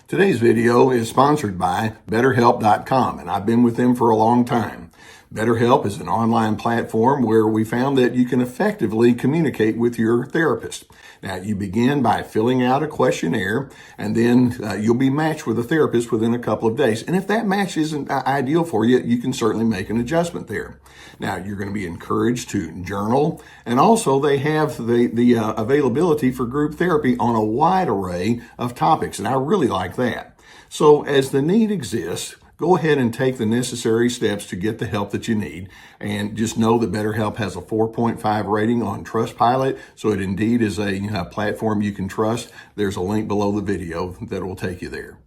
Today's video is sponsored by BetterHelp.com, and I've been with them for a long time. BetterHelp is an online platform where we found that you can effectively communicate with your therapist. Now, you begin by filling out a questionnaire, and then you'll be matched with a therapist within a couple of days. And if that match isn't ideal for you, you can certainly make an adjustment there. Now, you're going to be encouraged to journal, and also they have the availability for group therapy on a wide array of topics, and I really like that. So as the need exists, go ahead and take the necessary steps to get the help that you need. And just know that BetterHelp has a 4.5 rating on Trustpilot, so it indeed is a platform you can trust. There's a link below the video that will take you there.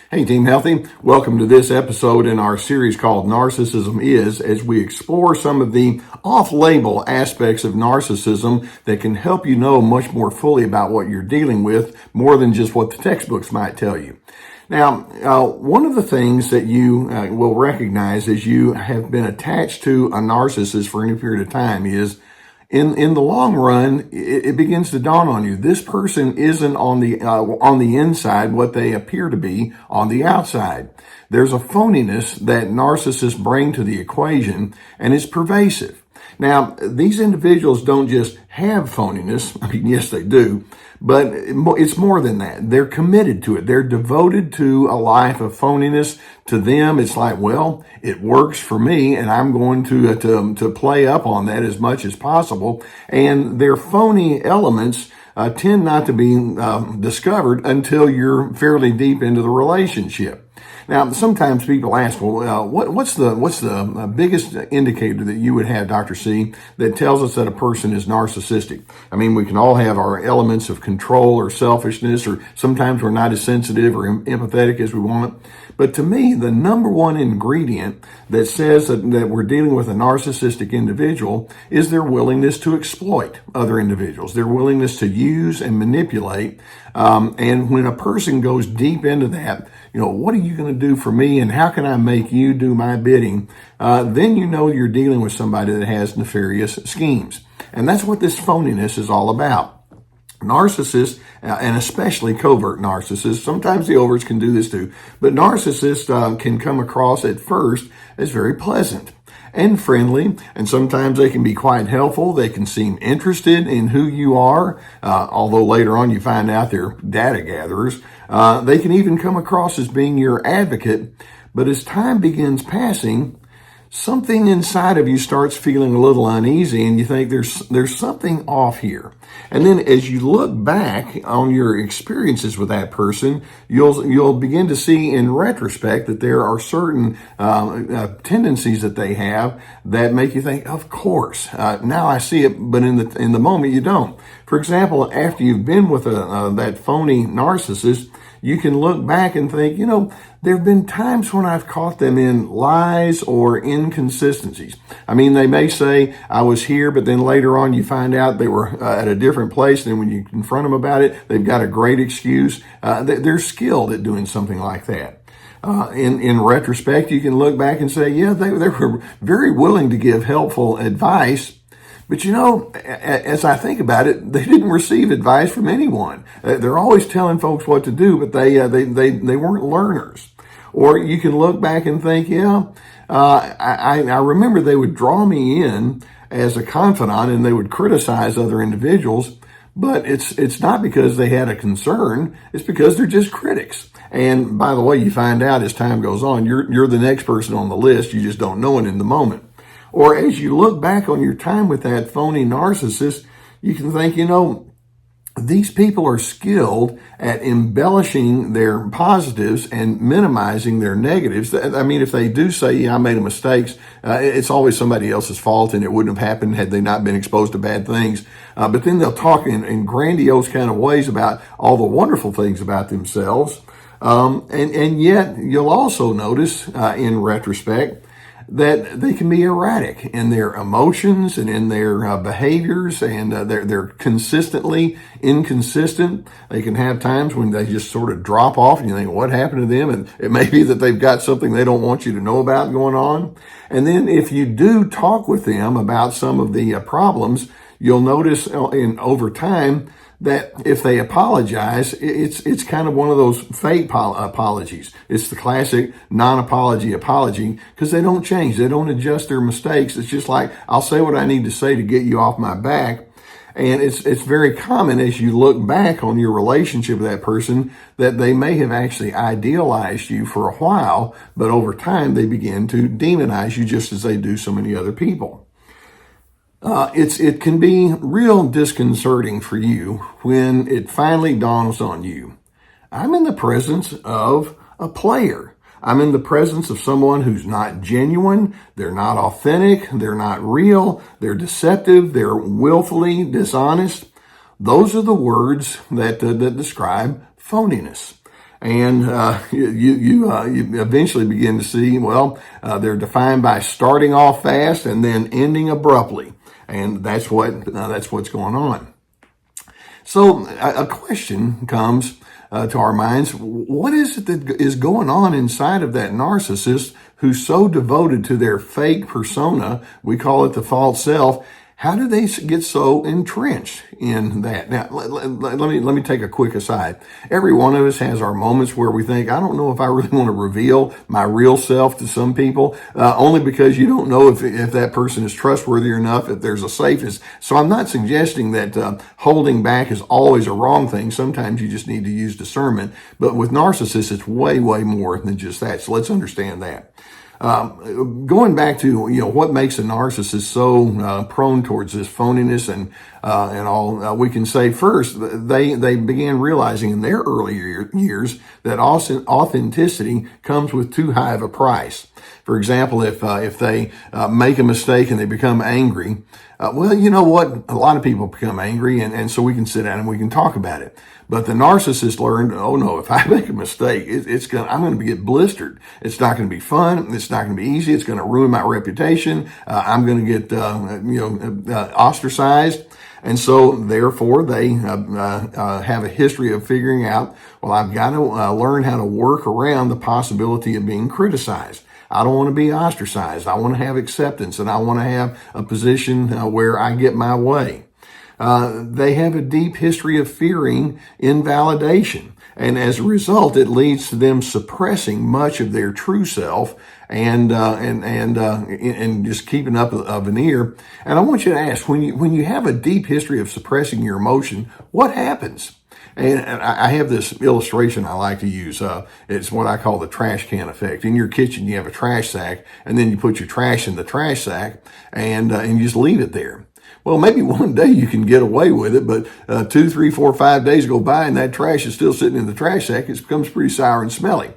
Hey Team Healthy, welcome to this episode in our series called Narcissism Is, as we explore some of the off-label aspects of narcissism that can help you know much more fully about what you're dealing with, more than just what the textbooks might tell you. Now, one of the things that you will recognize as you have been attached to a narcissist for any period of time is in the long run, it begins to dawn on you, this person isn't on the inside what they appear to be on the outside. There's a phoniness that narcissists bring to the equation, and it's pervasive. Now, these individuals don't just have phoniness. I mean, yes, they do, but it's more than that. They're committed to it. They're devoted to a life of phoniness. To them, it's like, well, it works for me, and I'm going to play up on that as much as possible. And their phony elements tend not to be discovered until you're fairly deep into the relationship. Now, sometimes people ask, well, what's the biggest indicator that you would have, Dr. C, that tells us that a person is narcissistic? I mean, we can all have our elements of control or selfishness, or sometimes we're not as sensitive or empathetic as we want. But to me, the number one ingredient that says that we're dealing with a narcissistic individual is their willingness to exploit other individuals, their willingness to use and manipulate. And when a person goes deep into that, what are you going to do for me, and how can I make you do my bidding? Then you know you're dealing with somebody that has nefarious schemes. And that's what this phoniness is all about. Narcissists, and especially covert narcissists, sometimes the overts can do this too, but narcissists can come across at first as very pleasant and friendly, and sometimes they can be quite helpful. They can seem interested in who you are, although later on you find out they're data gatherers. They can even come across as being your advocate, but as time begins passing, something inside of you starts feeling a little uneasy, and you think there's something off here. And then as you look back on your experiences with that person, you'll begin to see in retrospect that there are certain tendencies that they have that make you think, of course, now I see it, but in the moment you don't. For example, after you've been with that phony narcissist, you can look back and think, there have been times when I've caught them in lies or inconsistencies. I mean, they may say, I was here, but then later on you find out they were at a different place. And when you confront them about it, they've got a great excuse. They're skilled at doing something like that. In retrospect, you can look back and say, yeah, they were very willing to give helpful advice. But as I think about it, they didn't receive advice from anyone. They're always telling folks what to do, but they weren't learners. Or you can look back and think, I remember they would draw me in as a confidant and they would criticize other individuals, but it's not because they had a concern. It's because they're just critics. And by the way, you find out as time goes on, you're the next person on the list. You just don't know it in the moment. Or as you look back on your time with that phony narcissist, you can think, these people are skilled at embellishing their positives and minimizing their negatives. I mean, if they do say, yeah, I made a mistake, it's always somebody else's fault and it wouldn't have happened had they not been exposed to bad things. But then they'll talk in grandiose kind of ways about all the wonderful things about themselves. And yet you'll also notice in retrospect that they can be erratic in their emotions and in their behaviors, and they're consistently inconsistent. They can have times when they just sort of drop off and you think, what happened to them? And it may be that they've got something they don't want you to know about going on. And then if you do talk with them about some of the problems, you'll notice over time that if they apologize, it's kind of one of those fake apologies. It's the classic non-apology apology, because they don't change. They don't adjust their mistakes. It's just like, I'll say what I need to say to get you off my back. And it's very common as you look back on your relationship with that person that they may have actually idealized you for a while, but over time they begin to demonize you just as they do so many other people. It can be real disconcerting for you when it finally dawns on you. I'm in the presence of a player. I'm in the presence of someone who's not genuine. They're not authentic. They're not real. They're deceptive. They're willfully dishonest. Those are the words that describe phoniness. And you eventually begin to see, they're defined by starting off fast and then ending abruptly. And that's what's going on. So a question comes to our minds. What is it that is going on inside of that narcissist who's so devoted to their fake persona? We call it the false self. How do they get so entrenched in that? Now, let me take a quick aside. Every one of us has our moments where we think, I don't know if I really want to reveal my real self to some people, only because you don't know if that person is trustworthy enough, if there's a safeness. So I'm not suggesting that holding back is always a wrong thing. Sometimes you just need to use discernment. But with narcissists, it's way, way more than just that. So let's understand that. Going back to, what makes a narcissist so prone towards this phoniness and all, we can say first, they began realizing in their earlier years that authenticity comes with too high of a price. For example, if they make a mistake and they become angry, you know what? A lot of people become angry, and so we can sit down and we can talk about it. But the narcissist learned, oh no, if I make a mistake, I'm going to get blistered. It's not going to be fun. It's not going to be easy. It's going to ruin my reputation. I'm going to get, ostracized. And so therefore they, have a history of figuring out, I've got to, learn how to work around the possibility of being criticized. I don't want to be ostracized. I want to have acceptance, and I want to have a position where I get my way. They have a deep history of fearing invalidation. And as a result, it leads to them suppressing much of their true self and just keeping up a veneer. And I want you to ask, when you have a deep history of suppressing your emotion, what happens? And I have this illustration I like to use. It's what I call the trash can effect. In your kitchen, you have a trash sack, and then you put your trash in the trash sack, and you just leave it there. Well, maybe one day you can get away with it, but 2, 3, 4, 5 days go by and that trash is still sitting in the trash sack. It becomes pretty sour and smelly.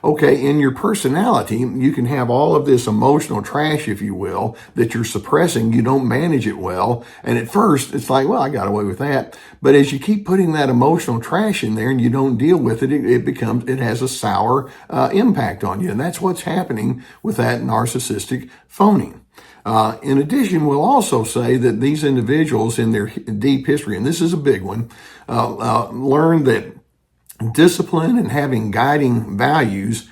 Okay, in your personality, you can have all of this emotional trash, if you will, that you're suppressing. You don't manage it well. And at first, it's like, I got away with that. But as you keep putting that emotional trash in there and you don't deal with it, it has a sour impact on you. And that's what's happening with that narcissistic phoning. In addition, we'll also say that these individuals in their deep history, and this is a big one, learn that discipline and having guiding values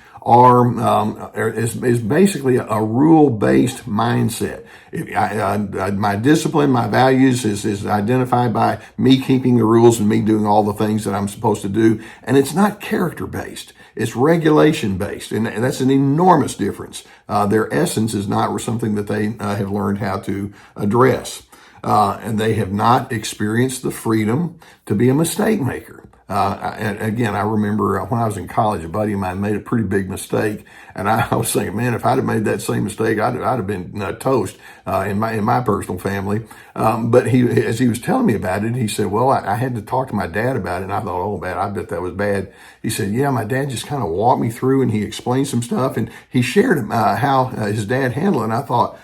is basically a rule-based mindset. My discipline, my values is identified by me keeping the rules and me doing all the things that I'm supposed to do. And it's not character-based. It's regulation-based. And that's an enormous difference. Their essence is not something that they have learned how to address. And they have not experienced the freedom to be a mistake maker. And again, I remember when I was in college, a buddy of mine made a pretty big mistake, and I was thinking, man, if I'd have made that same mistake, I'd have been toast in my personal family. But as he was telling me about it, he said, I had to talk to my dad about it, and I thought, oh, man, I bet that was bad. He said, yeah, my dad just kind of walked me through, and he explained some stuff, and he shared how his dad handled it. And I thought,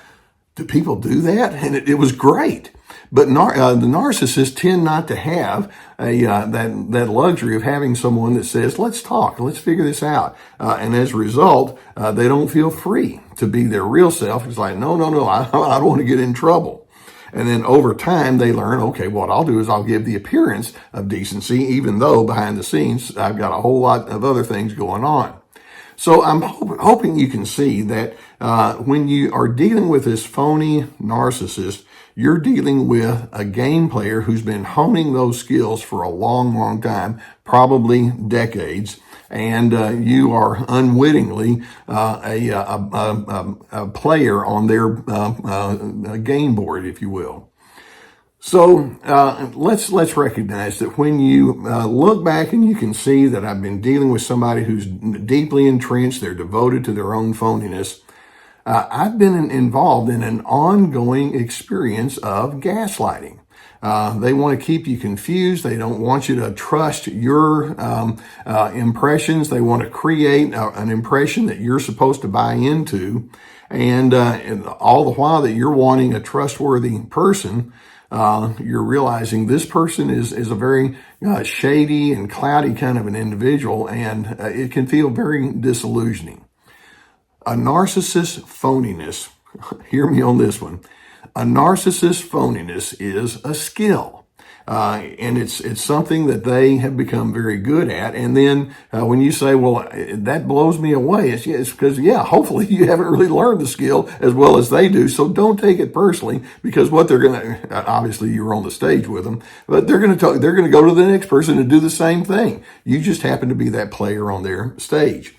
do people do that? And it was great. But the narcissists tend not to have that luxury of having someone that says, let's talk, let's figure this out. And as a result, they don't feel free to be their real self. It's like, no, I don't want to get in trouble. And then over time, they learn, okay, what I'll do is I'll give the appearance of decency, even though behind the scenes, I've got a whole lot of other things going on. So I'm hoping you can see that when you are dealing with this phony narcissist, you're dealing with a game player who's been honing those skills for a long time, probably decades, and you are unwittingly a player on their game board, if you will. So let's recognize that when you look back and you can see that I've been dealing with somebody who's deeply entrenched, they're devoted to their own phoniness. I've been involved in an ongoing experience of gaslighting. They want to keep you confused. They don't want you to trust your impressions. They want to create an impression that you're supposed to buy into. And all the while that you're wanting a trustworthy person, you're realizing this person is a very shady and cloudy kind of an individual, and it can feel very disillusioning. A narcissist phoniness, hear me on this one. A narcissist phoniness is a skill. And it's something that they have become very good at. And then when you say, well, that blows me away, it's because, hopefully you haven't really learned the skill as well as they do. So don't take it personally, because what they're going to, obviously you were on the stage with them, but they're going to go to the next person and do the same thing. You just happen to be that player on their stage.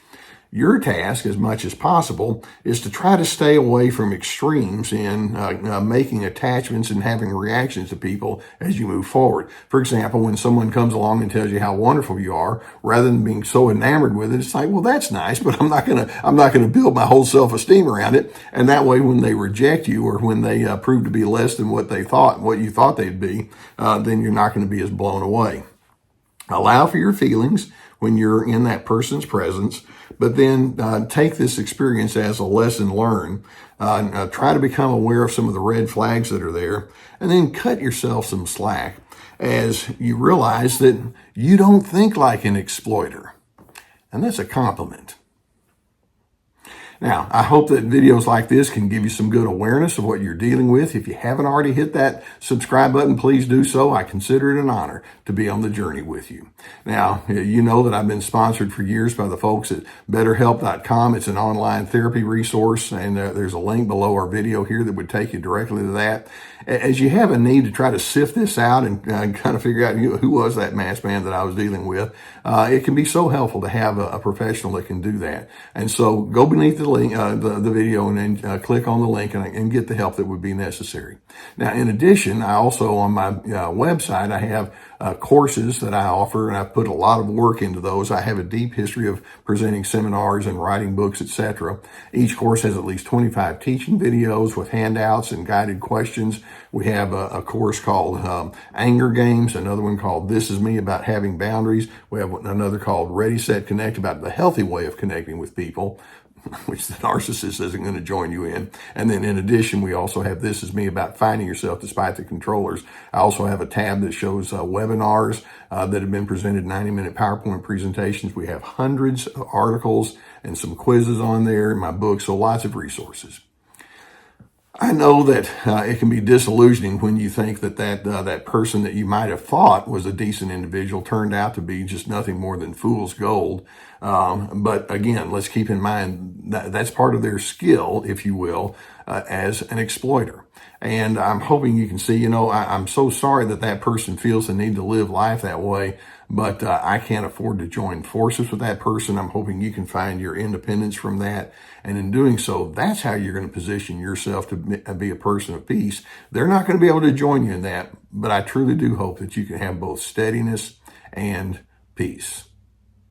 Your task, as much as possible, is to try to stay away from extremes in making attachments and having reactions to people as you move forward. For example, when someone comes along and tells you how wonderful you are, rather than being so enamored with it, it's like, well, that's nice, but I'm not gonna build my whole self-esteem around it. And that way, when they reject you or when they prove to be less than what you thought they'd be, then you're not going to be as blown away. Allow for your feelings when you're in that person's presence, but then take this experience as a lesson learned. Try to become aware of some of the red flags that are there, and then cut yourself some slack as you realize that you don't think like an exploiter. And that's a compliment. Now, I hope that videos like this can give you some good awareness of what you're dealing with. If you haven't already hit that subscribe button, please do so. I consider it an honor to be on the journey with you. Now, you know that I've been sponsored for years by the folks at BetterHelp.com. It's an online therapy resource, and there's a link below our video here that would take you directly to that. As you have a need to try to sift this out and kind of figure out who was that masked man that I was dealing with, it can be so helpful to have a professional that can do that. And so go beneath the link, the video, and then click on the link and get the help that would be necessary. Now, in addition, I also on my website, I have courses that I offer, and I've put a lot of work into those. I have a deep history of presenting seminars and writing books, etc. Each course has at least 25 teaching videos with handouts and guided questions. We have a course called Anger Games, another one called This Is Me, about having boundaries. We have another called Ready, Set, Connect, about the healthy way of connecting with people, which the narcissist isn't going to join you in. And then in addition, we also have This Is Me, about finding yourself despite the controllers. I also have a tab that shows webinars that have been presented, 90-minute PowerPoint presentations. We have hundreds of articles and some quizzes on there in my book, so lots of resources. I know that it can be disillusioning when you think that person that you might have thought was a decent individual turned out to be just nothing more than fool's gold. But again, let's keep in mind that that's part of their skill, if you will, as an exploiter. And I'm hoping you can see, I'm so sorry that person feels the need to live life that way, but I can't afford to join forces with that person. I'm hoping you can find your independence from that. And in doing so, that's how you're going to position yourself to be a person of peace. They're not going to be able to join you in that, but I truly do hope that you can have both steadiness and peace.